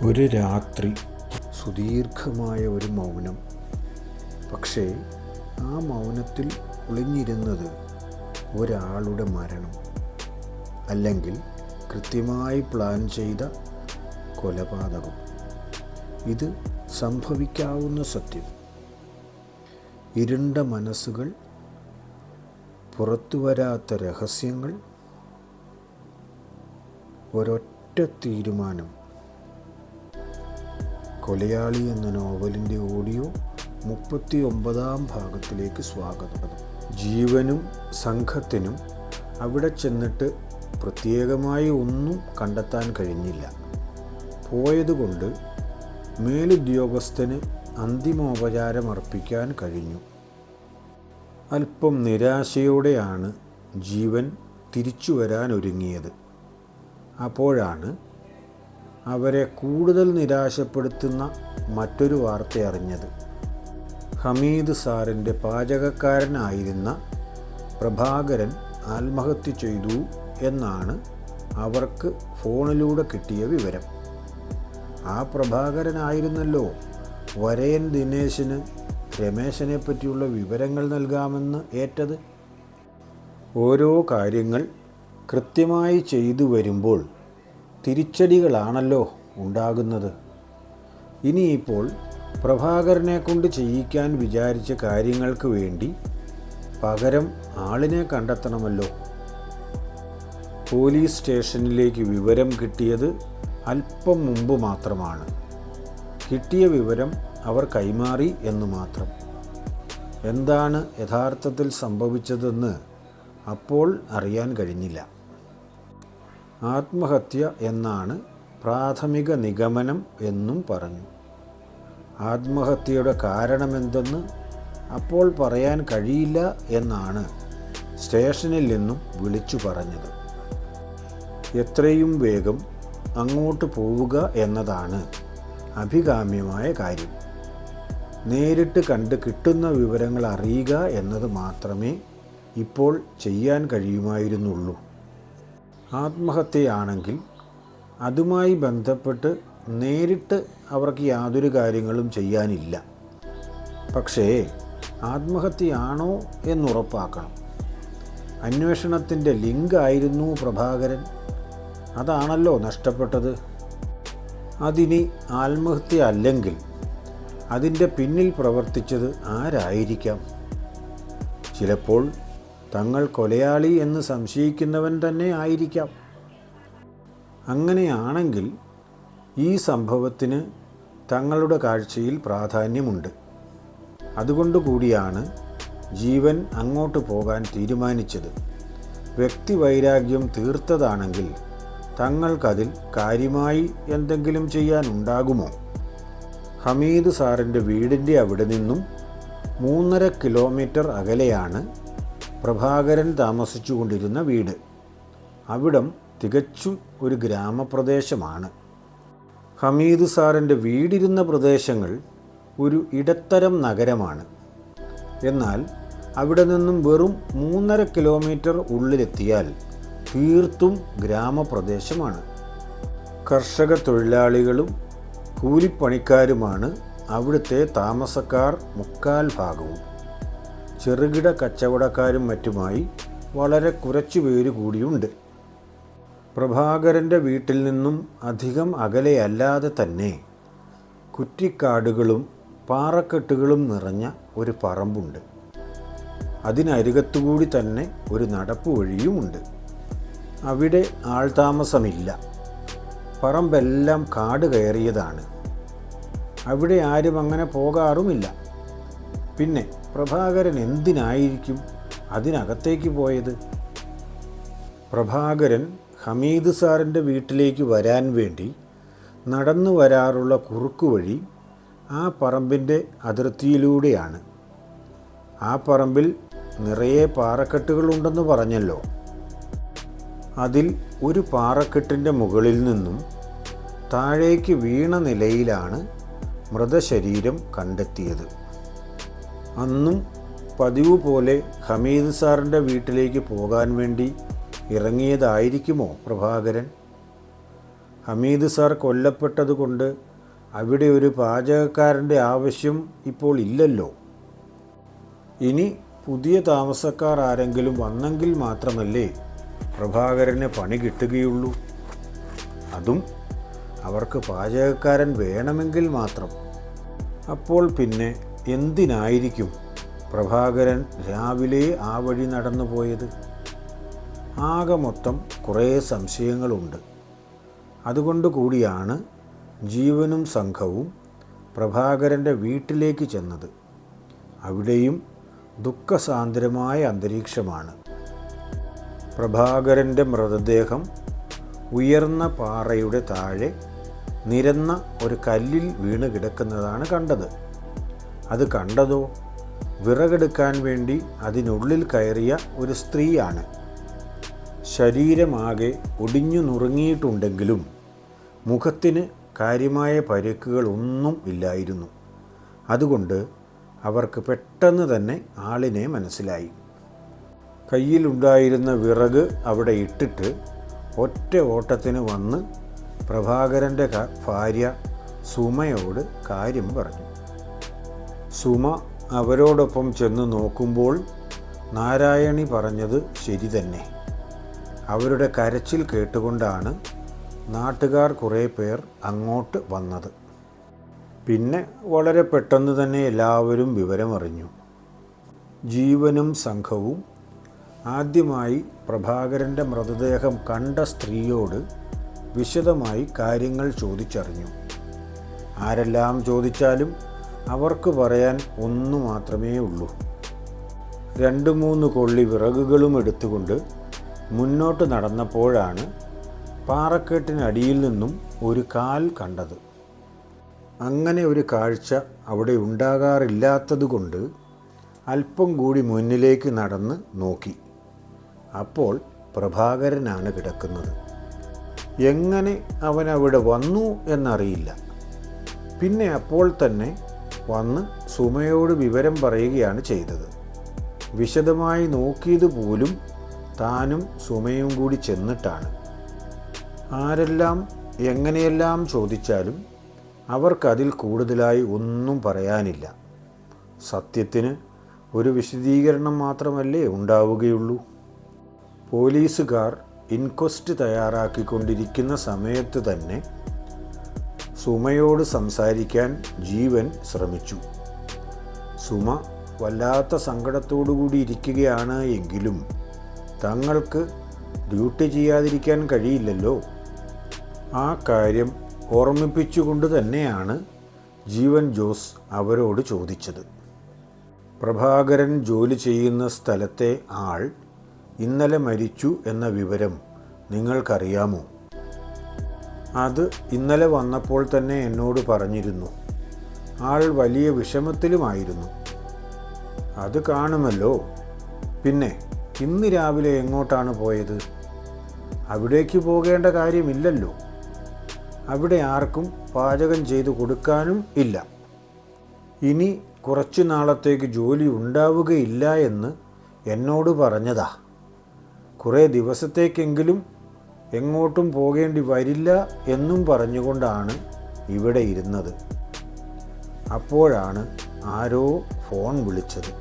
ഒരു രാത്രി സുദീർഘമായ ഒരു മൗനം. പക്ഷേ ആ മൗനത്തിൽ ഒളിഞ്ഞിരുന്നത് ഒരാളുടെ മരണം, അല്ലെങ്കിൽ കൃത്യമായി പ്ലാൻ ചെയ്ത കൊലപാതകം. ഇത് സംഭവിക്കാവുന്ന സത്യം. ഇരുണ്ട മനസ്സുകൾ, പുറത്തുവരാത്ത രഹസ്യങ്ങൾ, ഒരൊറ്റ തീരുമാനം. കൊലയാളി എന്ന നോവലിൻ്റെ ഓഡിയോ 39-ാം ഭാഗത്തിലേക്ക് സ്വാഗതം. ജീവനും സംഘത്തിനും അവിടെ ചെന്നിട്ട് പ്രത്യേകമായി ഒന്നും കണ്ടെത്താൻ കഴിഞ്ഞില്ല. പോയതുകൊണ്ട് മേലുദ്യോഗസ്ഥന് അന്തിമോപചാരമർപ്പിക്കാൻ കഴിഞ്ഞു. അല്പം നിരാശയോടെയാണ് ജീവൻ തിരിച്ചു വരാൻ ഒരുങ്ങിയത്. അപ്പോഴാണ് അവരെ കൂടുതൽ നിരാശപ്പെടുത്തുന്ന മറ്റൊരു വാർത്ത അറിഞ്ഞത്. ഹമീദ് സാറിൻ്റെ പാചകക്കാരനായിരുന്ന പ്രഭാകരൻ ആത്മഹത്യ ചെയ്തു എന്നാണ് അവർക്ക് ഫോണിലൂടെ കിട്ടിയ വിവരം. ആ പ്രഭാകരനായിരുന്നല്ലോ വരയൻ ദിനേശിന് രമേശനെ പറ്റിയുള്ള വിവരങ്ങൾ നൽകാമെന്ന് ഏറ്റത്. ഓരോ കാര്യങ്ങൾ കൃത്യമായി ചെയ്തു വരുമ്പോൾ തിരിച്ചടികളാണല്ലോ ഉണ്ടാകുന്നത്. ഇനിയിപ്പോൾ പ്രഭാകരനെ കൊണ്ട് ചെയ്യിക്കാൻ വിചാരിച്ച കാര്യങ്ങൾക്ക് വേണ്ടി പകരം ആളിനെ കണ്ടെത്തണമല്ലോ. പോലീസ് സ്റ്റേഷനിലേക്ക് വിവരം കിട്ടിയത് അല്പം മുമ്പ് മാത്രമാണ്. കിട്ടിയ വിവരം അവർ കൈമാറി എന്ന് മാത്രം. എന്താണ് യഥാർത്ഥത്തിൽ സംഭവിച്ചതെന്ന് അപ്പോൾ അറിയാൻ കഴിഞ്ഞില്ല. ആത്മഹത്യ എന്നാണ് പ്രാഥമിക നിഗമനം എന്നും പറഞ്ഞു. ആത്മഹത്യയുടെ കാരണമെന്തെന്ന് അപ്പോൾ പറയാൻ കഴിയില്ല എന്നാണ് സ്റ്റേഷനിൽ നിന്നും വിളിച്ചു പറഞ്ഞത്. എത്രയും വേഗം അങ്ങോട്ട് പോവുക എന്നതാണ് അഭികാമ്യമായ കാര്യം. നേരിട്ട് കണ്ട് കിട്ടുന്ന വിവരങ്ങൾ അറിയുക എന്നത് മാത്രമേ ഇപ്പോൾ ചെയ്യാൻ കഴിയുമായിരുന്നുള്ളൂ. ആത്മഹത്യയാണെങ്കിൽ അതുമായി ബന്ധപ്പെട്ട് നേരിട്ട് അവർക്ക് യാതൊരു കാര്യങ്ങളും ചെയ്യാനില്ല. പക്ഷേ ആത്മഹത്യയാണോ എന്നുറപ്പാക്കണം. അന്വേഷണത്തിൻ്റെ ലിങ്ക് ആയിരുന്നു പ്രഭാകരൻ. അതാണല്ലോ നഷ്ടപ്പെട്ടത്. അതിനി ആത്മഹത്യ അല്ലെങ്കിൽ അതിൻ്റെ പിന്നിൽ പ്രവർത്തിച്ചത് ആരായിരിക്കാം? ചിലപ്പോൾ തങ്ങൾ കൊലയാളി എന്ന് സംശയിക്കുന്നവൻ തന്നെ ആയിരിക്കാം. അങ്ങനെയാണെങ്കിൽ ഈ സംഭവത്തിന് തങ്ങളുടെ കാഴ്ചയിൽ പ്രാധാന്യമുണ്ട്. അതുകൊണ്ടുകൂടിയാണ് ജീവൻ അങ്ങോട്ട് പോകാൻ തീരുമാനിച്ചത്. വ്യക്തിവൈരാഗ്യം തീർത്തതാണെങ്കിൽ തങ്ങൾക്കതിൽ കാര്യമായി എന്തെങ്കിലും ചെയ്യാനുണ്ടാകുമോ? ഹമീദ് സാറിൻ്റെ വീടിൻ്റെ അവിടെ നിന്നും 3.5 കിലോമീറ്റർ അകലെയാണ് പ്രഭാകരൻ താമസിച്ചു കൊണ്ടിരുന്ന വീട്. അവിടം തികച്ചും ഒരു ഗ്രാമപ്രദേശമാണ്. ഹമീദ് സാറിൻ്റെ വീടിരുന്ന പ്രദേശങ്ങൾ ഒരു ഇടത്തരം നഗരമാണ്. എന്നാൽ അവിടെ നിന്നും വെറും 3.5 കിലോമീറ്റർ ഉള്ളിലെത്തിയാൽ തീർത്തും ഗ്രാമപ്രദേശമാണ്. കർഷക തൊഴിലാളികളും കൂലിപ്പണിക്കാരുമാണ് അവിടുത്തെ താമസക്കാർ 3/4 ഭാഗവും. ചെറുകിട കച്ചവടക്കാരും മറ്റുമായി വളരെ കുറച്ചു പേര് കൂടിയുണ്ട്. പ്രഭാകരൻ്റെ വീട്ടിൽ നിന്നും അധികം അകലെയല്ലാതെ തന്നെ കുറ്റിക്കാടുകളും പാറക്കെട്ടുകളും നിറഞ്ഞ ഒരു പറമ്പുണ്ട്. അതിനരികത്തുകൂടി തന്നെ ഒരു നടപ്പുവഴിയുമുണ്ട്. അവിടെ ആൾതാമസമില്ല. പറമ്പെല്ലാം കാട് കയറിയതാണ്. അവിടെ ആരും അങ്ങനെ പോകാറുമില്ല. പിന്നെ പ്രഭാകരൻ എന്തിനായിരിക്കും അതിനകത്തേക്ക് പോയത്? പ്രഭാകരൻ ഹമീദ് സാറിൻ്റെ വീട്ടിലേക്ക് വരാൻ വേണ്ടി നടന്നു വരാറുള്ള കുറുക്കുവഴി ആ പറമ്പിൻ്റെ അതിർത്തിയിലൂടെയാണ്. ആ പറമ്പിൽ നിറയെ പാറക്കെട്ടുകളുണ്ടെന്ന് പറഞ്ഞല്ലോ. അതിൽ ഒരു പാറക്കെട്ടിൻ്റെ മുകളിൽ നിന്നും താഴേക്ക് വീണ നിലയിലാണ് മൃതശരീരം കണ്ടെത്തിയത്. അന്നും പതിവ് പോലെ ഹമീദ് സാറിൻ്റെ വീട്ടിലേക്ക് പോകാൻ വേണ്ടി ഇറങ്ങിയതായിരിക്കുമോ പ്രഭാകരൻ? ഹമീദ് സാർ കൊല്ലപ്പെട്ടതുകൊണ്ട് അവിടെ ഒരു പാചകക്കാരൻ്റെ ആവശ്യം ഇപ്പോൾ ഇല്ലല്ലോ. ഇനി പുതിയ താമസക്കാർ ആരെങ്കിലും വന്നെങ്കിൽ മാത്രമല്ലേ പ്രഭാകരന് പണി കിട്ടുകയുള്ളൂ. അതും അവർക്ക് പാചകക്കാരൻ വേണമെങ്കിൽ മാത്രം. അപ്പോൾ പിന്നെ എന്തിനായിരിക്കും പ്രഭാകരൻ രാവിലെ ആ വഴി നടന്നു പോയത്? ആകെ മൊത്തം കുറേ സംശയങ്ങളുണ്ട്. അതുകൊണ്ട് കൂടിയാണ് ജീവനും സംഘവും പ്രഭാകരൻ്റെ വീട്ടിലേക്ക് ചെന്നത്. അവിടെയും ദുഃഖസാന്ദ്രമായ അന്തരീക്ഷമാണ്. പ്രഭാകരൻ്റെ മൃതദേഹം ഉയർന്ന പാറയുടെ താഴെ നിരന്ന ഒരു കല്ലിൽ വീണ് കിടക്കുന്നതാണ് കണ്ടത്. അത് കണ്ടതോ വിറകെടുക്കാൻ വേണ്ടി അതിനുള്ളിൽ കയറിയ ഒരു സ്ത്രീയാണ്. ശരീരമാകെ ഒടിഞ്ഞു നുറുങ്ങിയിട്ടുണ്ടെങ്കിലും മുഖത്തിന് കാര്യമായ പരിക്കുകളൊന്നും ഇല്ലായിരുന്നു. അതുകൊണ്ട് അവർക്ക് പെട്ടെന്ന് തന്നെ ആളിനെ മനസ്സിലായി. കയ്യിലുണ്ടായിരുന്ന വിറക് അവിടെ ഇട്ടിട്ട് ഒറ്റ ഓട്ടത്തിന് വന്ന് പ്രഭാകരൻ്റെ ഭാര്യ സുമയോട് കാര്യം പറഞ്ഞു. സുമ അവരോടൊപ്പം ചെന്ന് നോക്കുമ്പോൾ നാരായണി പറഞ്ഞത് ശരി തന്നെ. അവരുടെ കരച്ചിൽ കേട്ടുകൊണ്ടാണ് നാട്ടുകാർ കുറേ പേർ അങ്ങോട്ട് വന്നത്. പിന്നെ വളരെ പെട്ടെന്ന് തന്നെ എല്ലാവരും വിവരമറിഞ്ഞു. ജീവനും സംഘവും ആദ്യമായി പ്രഭാകരൻ്റെ മൃതദേഹം കണ്ട സ്ത്രീയോട് വിശദമായി കാര്യങ്ങൾ ചോദിച്ചറിഞ്ഞു. ആരെല്ലാം ചോദിച്ചാലും അവർക്ക് പറയാൻ ഒന്നു മാത്രമേ ഉള്ളൂ. 2-3 കൊള്ളി വിറകുകളും എടുത്തുകൊണ്ട് മുന്നോട്ട് നടന്നപ്പോഴാണ് പാറക്കെട്ടിനടിയിൽ നിന്നും ഒരു കാൽ കണ്ടത്. അങ്ങനെ ഒരു കാഴ്ച അവിടെ ഉണ്ടാകാറില്ലാത്തതുകൊണ്ട് അല്പം കൂടി മുന്നിലേക്ക് നടന്ന് നോക്കി. അപ്പോൾ പ്രഭാകരനാണ് കിടക്കുന്നത്. എങ്ങനെ അവൻ അവിടെ വന്നു എന്നറിയില്ല. പിന്നെ അപ്പോൾ തന്നെ വന്ന് സുമയോട് വിവരം പറയുകയാണ് ചെയ്തത്. വിശദമായി നോക്കിയത് പോലും താനും സുമയും കൂടി ചെന്നിട്ടാണ്. ആരെല്ലാം എങ്ങനെയെല്ലാം ചോദിച്ചാലും അവർക്കതിൽ കൂടുതലായി ഒന്നും പറയാനില്ല. സത്യത്തിന് ഒരു വിശദീകരണം മാത്രമല്ലേ ഉണ്ടാവുകയുള്ളൂ. പോലീസുകാർ ഇൻക്വസ്റ്റ് തയ്യാറാക്കിക്കൊണ്ടിരിക്കുന്ന സമയത്ത് തന്നെ സുമയോട് സംസാരിക്കാൻ ജീവൻ ശ്രമിച്ചു. സുമ വല്ലാത്ത സങ്കടത്തോടുകൂടി ഇരിക്കുകയാണ് എങ്കിലും തങ്ങൾക്ക് ഡ്യൂട്ടി ചെയ്യാതിരിക്കാൻ കഴിയില്ലല്ലോ. ആ കാര്യം ഓർമ്മിപ്പിച്ചുകൊണ്ട് തന്നെയാണ് ജീവൻ ജോസ് അവരോട് ചോദിച്ചത്. പ്രഭാകരൻ ജോലി ചെയ്യുന്ന സ്ഥലത്തെ ആൾ ഇന്നലെ മരിച്ചു എന്ന വിവരം നിങ്ങൾക്കറിയാമോ? അത് ഇന്നലെ വന്നപ്പോൾ തന്നെ എന്നോട് പറഞ്ഞിരുന്നു. ആൾ വലിയ വിഷമത്തിലുമായിരുന്നു. അത് കാണുമല്ലോ. പിന്നെ ഇന്ന് രാവിലെ എങ്ങോട്ടാണ് പോയത്? അവിടേക്ക് പോകേണ്ട കാര്യമില്ലല്ലോ. അവിടെ ആർക്കും പാചകം ചെയ്തു കൊടുക്കാനും ഇല്ല. ഇനി കുറച്ചു നാളത്തേക്ക് ജോലി ഉണ്ടാവുകയില്ല എന്ന് എന്നോട് പറഞ്ഞതാ. കുറേ ദിവസത്തേക്കെങ്കിലും എങ്ങോട്ടും പോകേണ്ടി വരില്ല എന്നും പറഞ്ഞുകൊണ്ടാണ് ഇവിടെ ഇരുന്നത്. അപ്പോഴാണ് ആരോ ഫോൺ വിളിച്ചത്.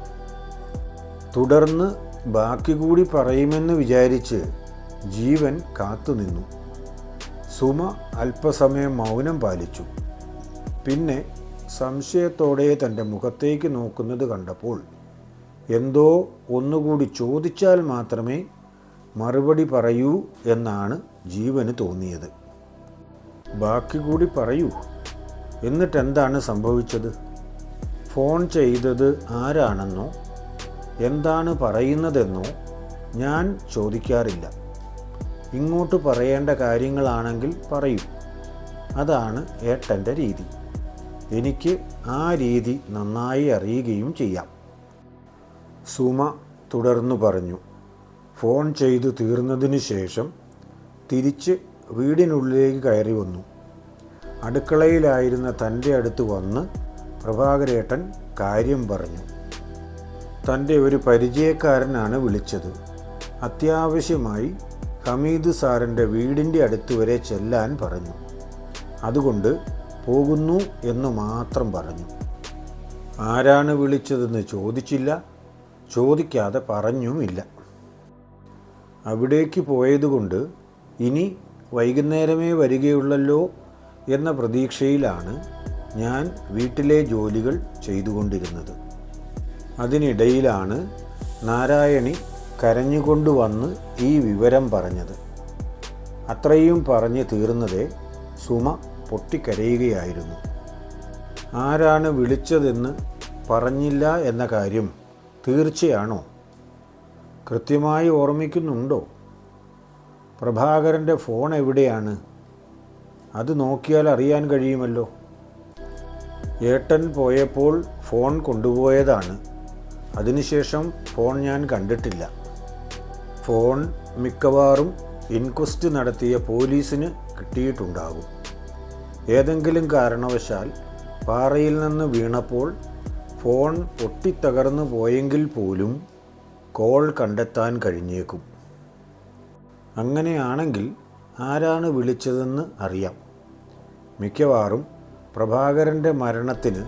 തുടർന്ന് ബാക്കി കൂടി പറയുമെന്ന് വിചാരിച്ച് ജീവൻ കാത്തുനിന്നു. സുമ അല്പസമയം മൗനം പാലിച്ചു. പിന്നെ സംശയത്തോടെ തൻ്റെ മുഖത്തേക്ക് നോക്കുന്നത് കണ്ടപ്പോൾ എന്തോ ഒന്നുകൂടി ചോദിച്ചാൽ മാത്രമേ മറുപടി പറയൂ എന്നാണ് ജീവന് തോന്നിയത്. ബാക്കി കൂടി പറയൂ. എന്നിട്ടെന്താണ് സംഭവിച്ചത്? ഫോൺ ചെയ്തത് ആരാണെന്നോ എന്താണ് പറയുന്നതെന്നോ ഞാൻ ചോദിക്കാറില്ല. ഇങ്ങോട്ട് പറയേണ്ട കാര്യങ്ങളാണെങ്കിൽ പറയൂ. അതാണ് ഏട്ടൻ്റെ രീതി. എനിക്ക് ആ രീതി നന്നായി അറിയുകയും ചെയ്യാം. സുമ തുടർന്നു പറഞ്ഞു. ഫോൺ ചെയ്തു തീർന്നതിന് ശേഷം തിരിച്ച് വീടിനുള്ളിലേക്ക് കയറി വന്നു. അടുക്കളയിലായിരുന്ന തൻ്റെ അടുത്ത് വന്ന് പ്രഭാകരേട്ടൻ കാര്യം പറഞ്ഞു. തൻ്റെ ഒരു പരിചയക്കാരനാണ് വിളിച്ചത്. അത്യാവശ്യമായി ഹമീദ് സാറിൻ്റെ വീടിൻ്റെ അടുത്ത് വരെ ചെല്ലാൻ പറഞ്ഞു. അതുകൊണ്ട് പോകുന്നു എന്ന് മാത്രം പറഞ്ഞു. ആരാണ് വിളിച്ചതെന്ന് ചോദിച്ചില്ല, ചോദിക്കാതെ പറഞ്ഞുമില്ല. അവിടേക്ക് പോയതുകൊണ്ട് ഇനി വൈകുന്നേരമേ വരികയുള്ളല്ലോ എന്ന പ്രതീക്ഷയിലാണ് ഞാൻ വീട്ടിലെ ജോലികൾ ചെയ്തുകൊണ്ടിരുന്നത്. അതിനിടയിലാണ് നാരായണി കരഞ്ഞുകൊണ്ട് വന്ന് ഈ വിവരം പറഞ്ഞത്. അത്രയും പറഞ്ഞ് തീർന്നതേ സുമ പൊട്ടിക്കരയുകയായിരുന്നു. ആരാണ് വിളിച്ചതെന്ന് പറഞ്ഞില്ല എന്ന കാര്യം തീർച്ചയാണോ? കൃത്യമായി ഓർമ്മിക്കുന്നുണ്ടോ? പ്രഭാകരൻ്റെ ഫോൺ എവിടെയാണ്? അത് നോക്കിയാൽ അറിയാൻ കഴിയുമല്ലോ. ഏട്ടൻ പോയപ്പോൾ ഫോൺ കൊണ്ടുപോയതാണ്. അതിനുശേഷം ഫോൺ ഞാൻ കണ്ടിട്ടില്ല. ഫോൺ മിക്കവാറും ഇൻക്വസ്റ്റ് നടത്തിയ പോലീസിന് കിട്ടിയിട്ടുണ്ടാകും. ഏതെങ്കിലും കാരണവശാൽ പാറയിൽ നിന്ന് വീണപ്പോൾ ഫോൺ പൊട്ടിത്തകർന്നു പോയെങ്കിൽ പോലും കോൾ കണ്ടെത്താൻ കഴിഞ്ഞേക്കും. അങ്ങനെയാണെങ്കിൽ ആരാണ് വിളിച്ചതെന്ന് അറിയാം. മിക്കവാറും പ്രഭാകരൻ്റെ മരണത്തിന്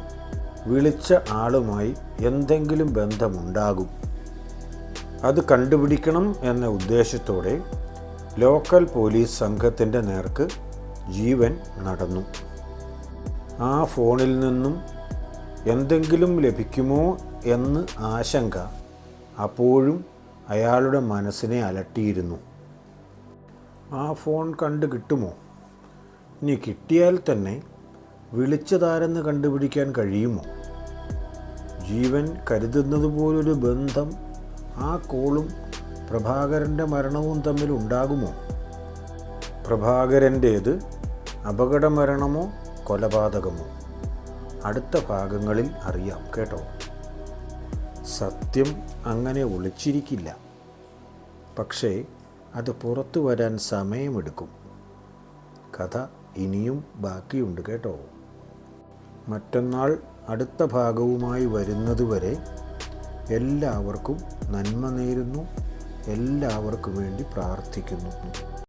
വിളിച്ച ആളുമായി എന്തെങ്കിലും ബന്ധമുണ്ടാകും. അത് കണ്ടുപിടിക്കണം എന്ന ഉദ്ദേശത്തോടെ ലോക്കൽ പോലീസ് സംഘത്തിൻ്റെ നേർക്ക് ജീവൻ നടന്നു. ആ ഫോണിൽ നിന്നും എന്തെങ്കിലും ലഭിക്കുമോ എന്ന് ആശങ്ക അപ്പോഴും അയാളുടെ മനസ്സിനെ അലട്ടിയിരുന്നു. ആ ഫോൺ കണ്ടു കിട്ടുമോ? ഇനി കിട്ടിയാൽ തന്നെ വിളിച്ചതാരെന്ന് കണ്ടുപിടിക്കാൻ കഴിയുമോ? ജീവൻ കരുതുന്നത് പോലൊരു ബന്ധം ആ കോളും പ്രഭാകരൻ്റെ മരണവും തമ്മിൽ ഉണ്ടാകുമോ? പ്രഭാകരൻ്റേത് അപകടമരണമോ കൊലപാതകമോ? അടുത്ത ഭാഗങ്ങളിൽ അറിയാം കേട്ടോ. സത്യം അങ്ങനെ ഒളിച്ചിരിക്കില്ല. പക്ഷേ അത് പുറത്തു വരാൻ സമയമെടുക്കും. കഥ ഇനിയും ബാക്കിയുണ്ട് കേട്ടോ. മറ്റന്നാൾ അടുത്ത ഭാഗവുമായി വരുന്നതുവരെ എല്ലാവർക്കും നന്മ നേരുന്നു. എല്ലാവർക്കും വേണ്ടി പ്രാർത്ഥിക്കുന്നു.